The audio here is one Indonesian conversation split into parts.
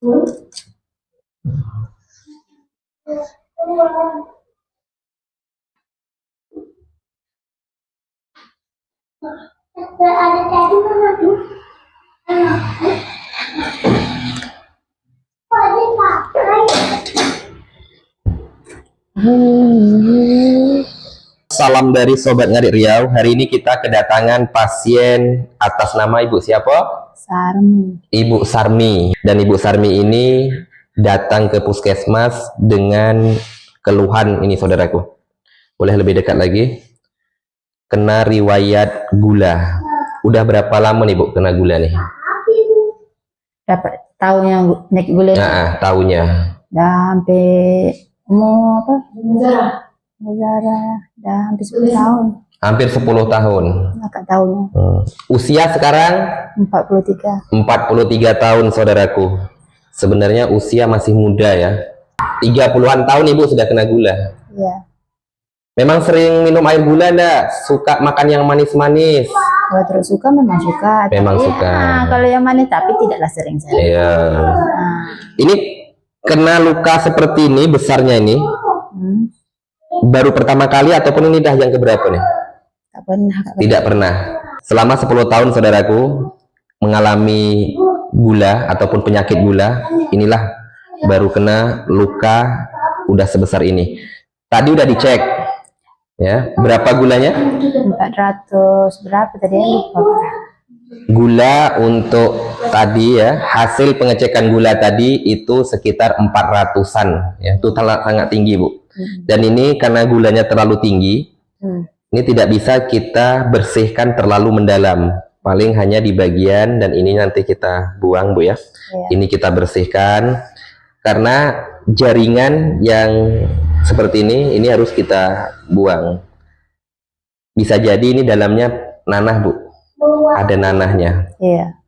Salam dari Sobat Ngarik Riau. Hari ini kita kedatangan pasien atas nama Ibu siapa? Sarmi. Ibu Sarmi. Dan Ibu Sarmi ini datang ke puskesmas dengan keluhan ini, saudaraku. Boleh lebih dekat lagi? Kena riwayat gula. Udah berapa lama nih Bu kena gula nih? Dapat tahunya naik gula. Nah, tahunya. Dah hampir umur apa? Negara dah hampir 10 tahun. Hampir 10 tahun. Kakak tahunya. Usia sekarang? 43. 43 tahun, saudaraku. Sebenarnya usia masih muda ya. 30-an tahun Ibu sudah kena gula. Iya. Memang sering minum air gula enggak? Suka makan yang manis-manis? Kalau terus suka memang suka. Memang tapi, suka. Kalau yang manis tapi tidaklah sering-sering. Iya. Ini kena luka seperti ini, besarnya ini. Baru pertama kali ataupun ini dah yang keberapa nih? Tak pernah. Tidak pernah. Selama 10 tahun saudaraku mengalami gula ataupun penyakit gula, inilah baru kena luka udah sebesar ini. Tadi udah dicek. Ya, berapa gulanya? 400 berapa tadi ya? Lupa. Gula untuk tadi ya, hasil pengecekan gula tadi itu sekitar 400-an ya. Itu sangat tinggi, Bu. Dan ini karena gulanya terlalu tinggi, ini tidak bisa kita bersihkan terlalu mendalam, paling hanya di bagian, dan ini nanti kita buang Bu ya. Ini kita bersihkan karena jaringan yang seperti ini harus kita buang. Bisa jadi ini dalamnya nanah Bu, ada nanahnya. Iya.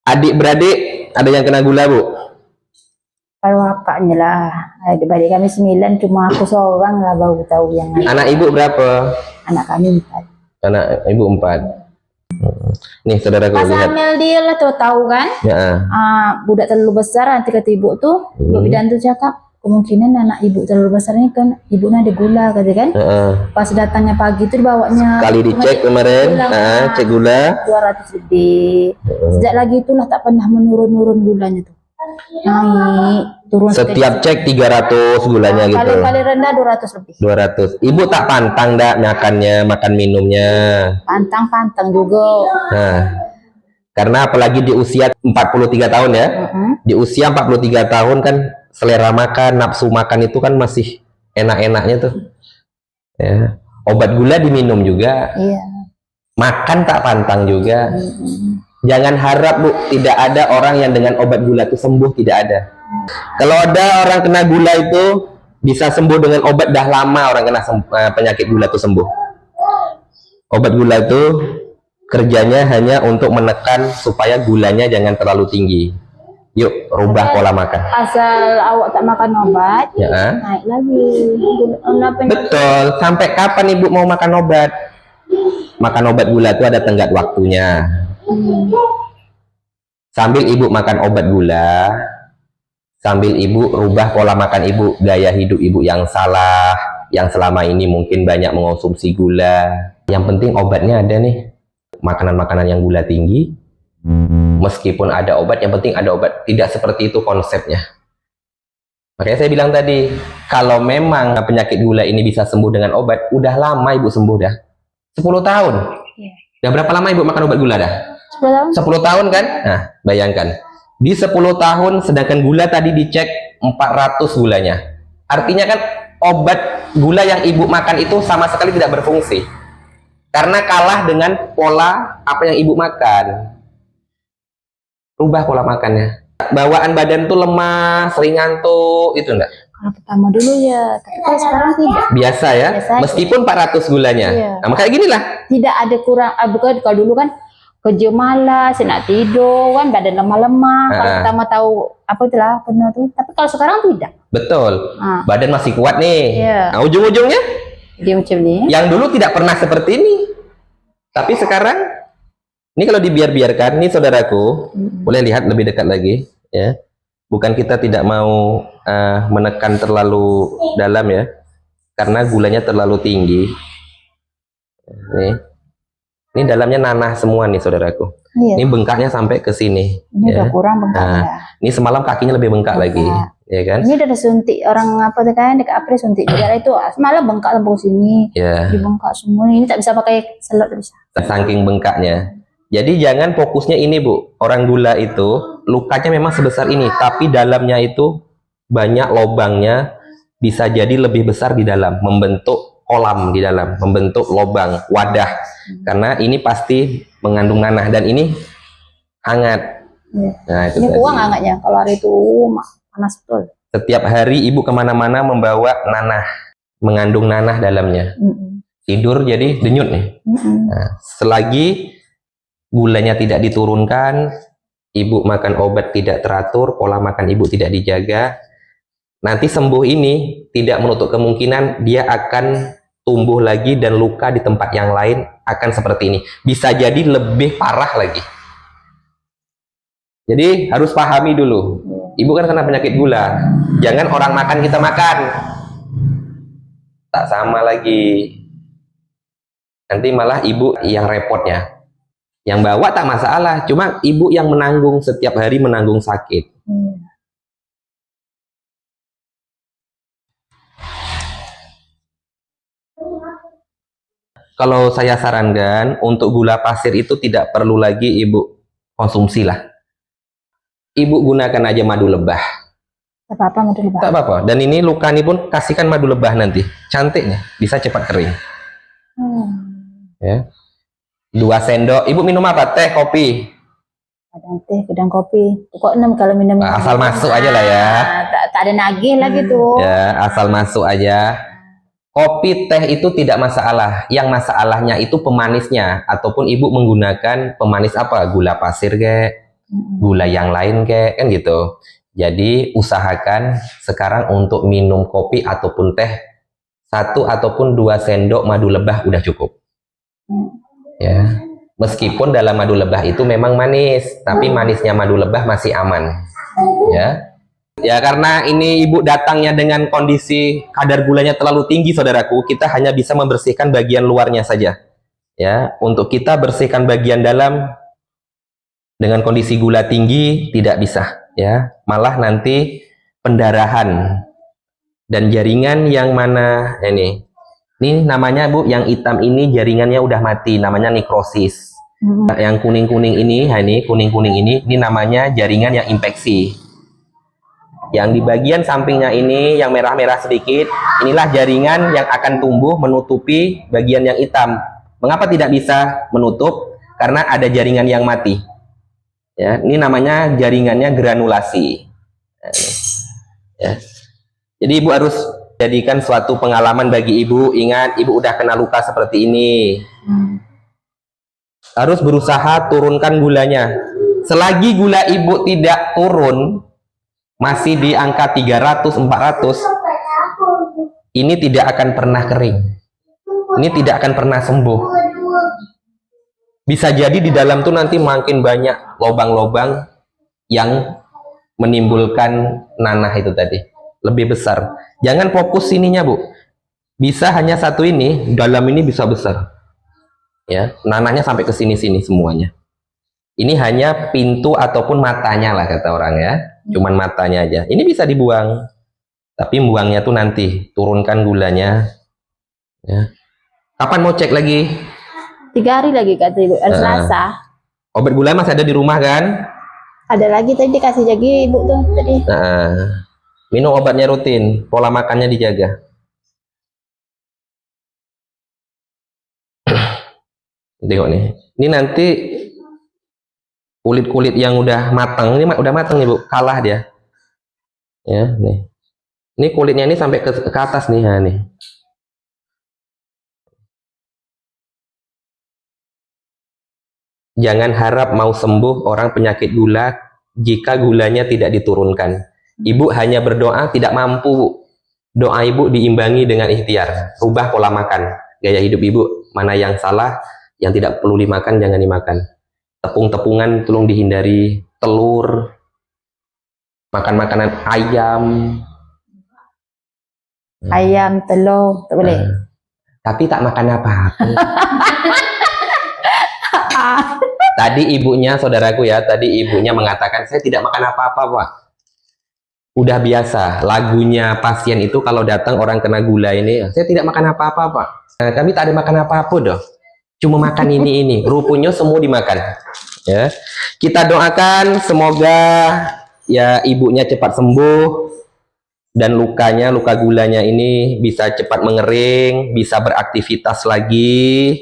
Adik-beradik ada yang kena gula Bu? Kalau kakaknya lah, adik-adik kami 9, cuma aku seorang lah baru tahu yang lain. Anak Ibu berapa? Anak kami 4. Anak Ibu 4. Nih saudaraku Pas lihat. hamil dia lah tuh tahu kan? Ya. Budak terlalu besar, nanti kata ibu tuh, ibu bidan tuh cakap, kemungkinan anak ibu terlalu besar ini kan ibunya ada gula kata kan? Pas datangnya pagi itu dibawanya. Kali dicek kemarin, cek gula 200 lebih. Sejak lagi itulah tak pernah menurun gulanya tuh. Naik, turun. Setiap cek 300 gulanya gitu. Kali-kali rendah 200 lebih. 200. Ibu tak pantang dak makannya, makan minumnya? Pantang juga. Nah, karena apalagi di usia 43 tahun ya. Di usia 43 tahun kan selera makan, nafsu makan itu kan masih enak-enaknya tuh. Ya. Obat gula diminum juga. Iya. Makan tak pantang juga. Jangan harap Bu, tidak ada orang yang dengan obat gula itu sembuh, tidak ada. Kalau ada orang kena gula itu bisa sembuh dengan obat, dah lama orang kena penyakit gula itu sembuh. Obat gula itu kerjanya hanya untuk menekan supaya gulanya jangan terlalu tinggi. Yuk, rubah pola makan. Asal awak tak makan obat, naik lagi. Betul. Sampai kapan Ibu mau makan obat? Makan obat gula itu ada tenggat waktunya. Sambil Ibu makan obat gula, sambil Ibu rubah pola makan Ibu, gaya hidup Ibu yang salah, yang selama ini mungkin banyak mengonsumsi gula. Yang penting obatnya ada nih. Makanan-makanan yang gula tinggi, meskipun ada obat, yang penting ada obat. Tidak seperti itu konsepnya. Makanya saya bilang tadi, kalau memang penyakit gula ini bisa sembuh dengan obat, udah lama Ibu sembuh dah. 10 tahun. Udah berapa lama Ibu makan obat gula dah? 10 tahun. 10 tahun kan? Nah, bayangkan. Di 10 tahun, sedangkan gula tadi dicek 400 gulanya. Artinya kan obat gula yang Ibu makan itu sama sekali tidak berfungsi. Karena kalah dengan pola apa yang Ibu makan. Rubah pola makannya. Bawaan badan tuh lemah, sering ngantuk, itu enggak? Kalau pertama dulu ya, tapi kalau sekarang tidak. Biasa ya? Biasa meskipun 400 gulanya. Iya. Nah, makanya gini lah. Tidak ada kurang, bukan kalau dulu kan kerja malas, nak tidur kan, badan lemah-lemah. Kalau kita mau tahu apa itulah benar tuh. Tapi kalau sekarang tidak. Betul. Badan masih kuat nih. Iya. Nah, ujung-ujungnya Dia macam ni. yang dulu tidak pernah seperti ini. Tapi sekarang ini kalau dibiarkan, nih saudaraku, boleh lihat lebih dekat lagi, ya. Bukan kita tidak mau menekan terlalu dalam ya, karena gulanya terlalu tinggi. Ini dalamnya nanah semua nih saudaraku. Iya. Ini bengkaknya sampai ke sini. Ini ya. udah kurang bengkaknya. Ini semalam kakinya lebih bengkak lagi, ya kan? Ini udah disuntik orang apa tuh kan dekat April suntik juga itu semalam bengkak sampai sini. Ya. Dibengkak semua. Ini tak bisa pakai selot, tak bisa. Saking bengkaknya. Jadi jangan fokusnya ini Bu. Orang gula itu lukanya memang sebesar ini, tapi dalamnya itu banyak lobangnya, bisa jadi lebih besar di dalam, membentuk kolam di dalam, membentuk lobang, wadah. Karena ini pasti mengandung nanah dan ini hangat. Nah, itu ini tadi. kuang hangatnya. Kalau hari itu panas betul. Setiap hari ibu kemana-mana membawa nanah, mengandung nanah dalamnya. Tidur jadi denyut nih. Nah, selagi gulanya tidak diturunkan, ibu makan obat tidak teratur, pola makan ibu tidak dijaga, nanti sembuh ini tidak menutup kemungkinan dia akan tumbuh lagi dan luka di tempat yang lain akan seperti ini. Bisa jadi lebih parah lagi. Jadi harus pahami dulu. Ibu kan kena penyakit gula. Jangan orang makan kita makan. Tak sama lagi. Nanti malah ibu yang repotnya. Yang bawa tak masalah, cuma ibu yang menanggung setiap hari menanggung sakit. Kalau saya sarankan untuk gula pasir itu tidak perlu lagi ibu konsumsi lah. Ibu gunakan aja madu lebah. Tak apa-apa madu lebah. Tak apa-apa. Dan ini luka ini pun kasihkan madu lebah nanti. Cantiknya, bisa cepat kering. Ya. 2 sendok. Ibu minum apa? Teh, kopi? Kadang teh, kadang kopi. Pokok 6 kalau minum. Asal masuk aja lah ya. Tak ada nagih lagi tuh. Ya, asal masuk aja. Kopi, teh itu tidak masalah. Yang masalahnya itu pemanisnya. Ataupun ibu menggunakan pemanis apa? Gula pasir kek, gula yang lain kek, kan gitu. Jadi usahakan sekarang untuk minum kopi ataupun teh 1 ataupun 2 sendok madu lebah udah cukup. Ya, meskipun dalam madu lebah itu memang manis, tapi manisnya madu lebah masih aman. Ya, karena ini ibu datangnya dengan kondisi kadar gulanya terlalu tinggi, saudaraku, kita hanya bisa membersihkan bagian luarnya saja. Ya, untuk kita bersihkan bagian dalam dengan kondisi gula tinggi tidak bisa. Ya, malah nanti pendarahan dan jaringan yang mana ini namanya Bu, yang hitam ini jaringannya udah mati, namanya nekrosis. Yang kuning-kuning ini, kuning-kuning ini namanya jaringan yang infeksi. Yang di bagian sampingnya ini yang merah-merah sedikit, inilah jaringan yang akan tumbuh menutupi bagian yang hitam. Mengapa tidak bisa menutup? Karena ada jaringan yang mati. Ya, ini namanya jaringannya granulasi. Ya. Jadi ibu harus jadikan suatu pengalaman bagi ibu. Ingat, ibu udah kena luka seperti ini. Harus berusaha turunkan gulanya. Selagi gula ibu tidak turun, masih di angka 300-400, ini tidak akan pernah kering. Ini tidak akan pernah sembuh. Bisa jadi di dalam tuh nanti makin banyak lobang-lobang yang menimbulkan nanah itu tadi. Lebih besar. Jangan fokus sininya Bu. Bisa hanya satu ini, dalam ini bisa besar. Ya, nanahnya sampai ke sini-sini semuanya. Ini hanya pintu ataupun matanya lah kata orang ya. Cuman matanya aja. Ini bisa dibuang. Tapi buangnya tuh nanti turunkan gulanya. Ya. Kapan mau cek lagi? 3 hari lagi kata ibu, hari Selasa. Obat gula masih ada di rumah kan? Ada lagi tadi dikasih lagi ibu tuh tadi. Minum obatnya rutin, pola makannya dijaga. Tengok nih. Ini nanti kulit-kulit yang udah matang, ini udah matang nih Bu, kalah dia. Ya, nih. Ini kulitnya ini sampai ke atas nih, nih. Jangan harap mau sembuh orang penyakit gula jika gulanya tidak diturunkan. Ibu hanya berdoa, tidak mampu, Bu. Doa ibu diimbangi dengan ikhtiar. Rubah pola makan. Gaya hidup ibu, mana yang salah, yang tidak perlu dimakan, jangan dimakan. Tepung-tepungan tolong dihindari. Telur, makan makanan ayam. Ayam, telur, tak boleh. Tapi tak makan apa-apa. Tadi ibunya, saudaraku ya, tadi ibunya mengatakan, saya tidak makan apa-apa, Pak. Udah biasa, lagunya pasien itu kalau datang orang kena gula ini, saya tidak makan apa-apa, Pak. Nah, kami tak ada makan apa-apa, doh. Cuma makan ini. Rupanya semua dimakan. Ya, kita doakan semoga ya ibunya cepat sembuh dan luka gulanya ini bisa cepat mengering, bisa beraktivitas lagi.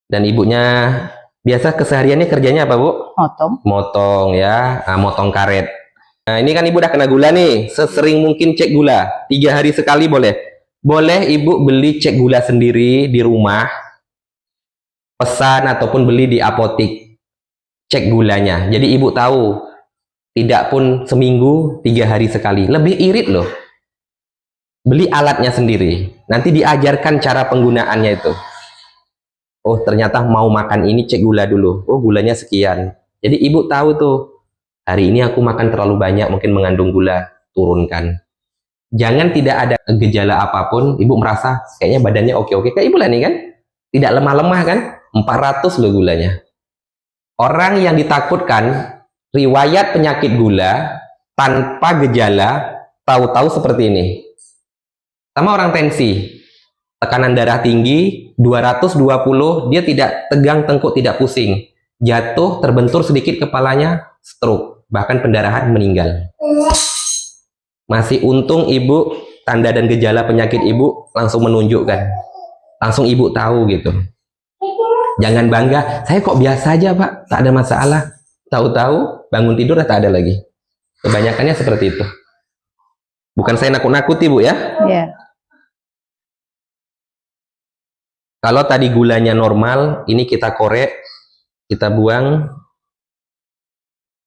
Dan ibunya biasa kesehariannya kerjanya apa, Bu? Motong ya, motong karet. Nah, ini kan ibu udah kena gula nih, sesering mungkin cek gula, 3 hari sekali boleh. Boleh ibu beli cek gula sendiri di rumah, pesan ataupun beli di apotik, cek gulanya. Jadi ibu tahu, tidak pun seminggu, 3 hari sekali. Lebih irit loh. Beli alatnya sendiri, nanti diajarkan cara penggunaannya itu. Oh ternyata mau makan ini cek gula dulu, oh gulanya sekian. Jadi ibu tahu tuh, hari ini aku makan terlalu banyak, mungkin mengandung gula, turunkan. Jangan tidak ada gejala apapun, ibu merasa kayaknya badannya oke-oke. Kayak ibu lah nih kan, tidak lemah-lemah kan, 400 loh gulanya. Orang yang ditakutkan, riwayat penyakit gula, tanpa gejala, tahu-tahu seperti ini. Sama orang tensi, tekanan darah tinggi, 220, dia tidak tegang tengkuk, tidak pusing. Jatuh, terbentur sedikit kepalanya, stroke. Bahkan pendarahan, meninggal. Masih untung ibu, tanda dan gejala penyakit ibu langsung menunjukkan. Langsung ibu tahu gitu. Jangan bangga, saya kok biasa aja Pak, tak ada masalah. Tahu-tahu bangun tidur tak ada lagi. Kebanyakannya seperti itu. Bukan saya nakut-nakuti Bu ya. Iya. Kalau tadi gulanya normal, ini kita korek, kita buang,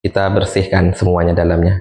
kita bersihkan semuanya dalamnya.